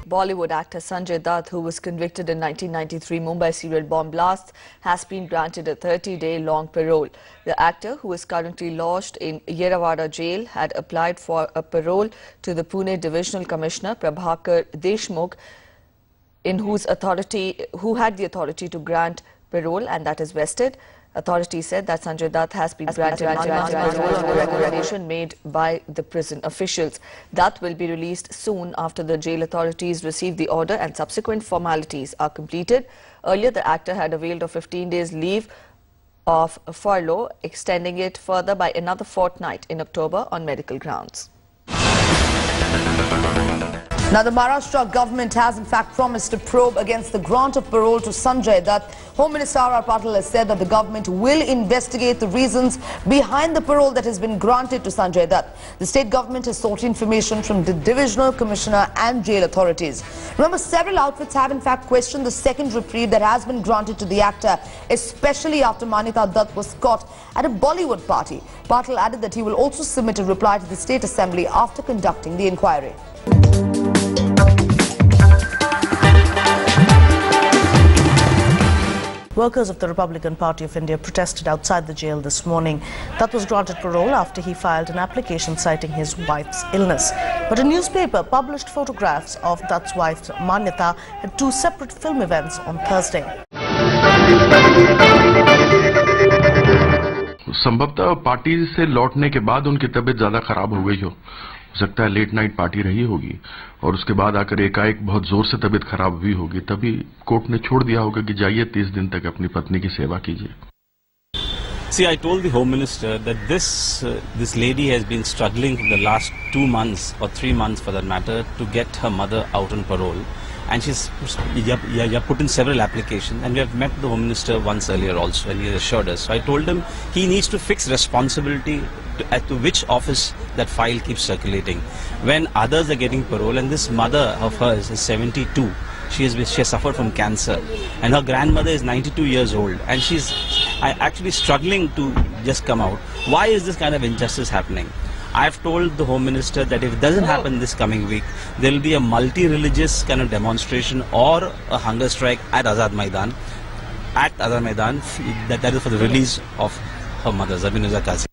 Bollywood actor Sanjay Dutt, who was convicted in 1993 Mumbai serial bomb blast, has been granted a 30-day long parole. The actor, who is currently lodged in Yerwada jail, had applied for a parole to the Pune Divisional Commissioner Prabhakar Deshmukh, who had the authority to grant parole, and that is vested. Authorities said that Sanjay Dutt has been granted parole on a recommendation made by the prison officials. Dutt will be released soon after the jail authorities receive the order and subsequent formalities are completed. Earlier, the actor had availed of 15 days leave of furlough, extending it further by another fortnight in October on medical grounds. Now, the Maharashtra government has in fact promised a probe against the grant of parole to Sanjay Dutt. Home Minister R.R. Patil has said that the government will investigate the reasons behind the parole that has been granted to Sanjay Dutt. The state government has sought information from the Divisional Commissioner and jail authorities. Remember, several outfits have in fact questioned the second reprieve that has been granted to the actor, especially after Manyata Dutt was caught at a Bollywood party. Patil added that he will also submit a reply to the State Assembly after conducting the inquiry. Workers of the Republican Party of India protested outside the jail this morning. Dutt was granted parole after he filed an application citing his wife's illness. But a newspaper published photographs of Dutt's wife Manyata at two separate film events on Thursday. संभवतः party से लौटने के बाद उनकी तबीयत ज्यादा खराब हो गई हो सकता है लेट नाइट पार्टी रही होगी और उसके बाद आकर एकाएक बहुत जोर से तबीयत खराब हुई होगी, तभी कोर्ट ने छोड़ दिया होगा कि जाइए 30 दिन तक अपनी पत्नी की सेवा कीजिए. See, I told the Home Minister that this lady has been struggling for the last 2 months or 3 months for that matter to get her mother out on parole. And she's put in several applications, and we have met the Home Minister once earlier also, and he has assured us. So I told him he needs to fix responsibility to which office that file keeps circulating. When others are getting parole, and this mother of hers is 72, she has suffered from cancer, and her grandmother is 92 years old, and she's actually struggling to just come out. Why is this kind of injustice happening? I've told the Home Minister that if it doesn't happen this coming week, there will be a multi-religious kind of demonstration or a hunger strike at Azad Maidan. That is for the release of her mother, Zabin Uzzah Qazi.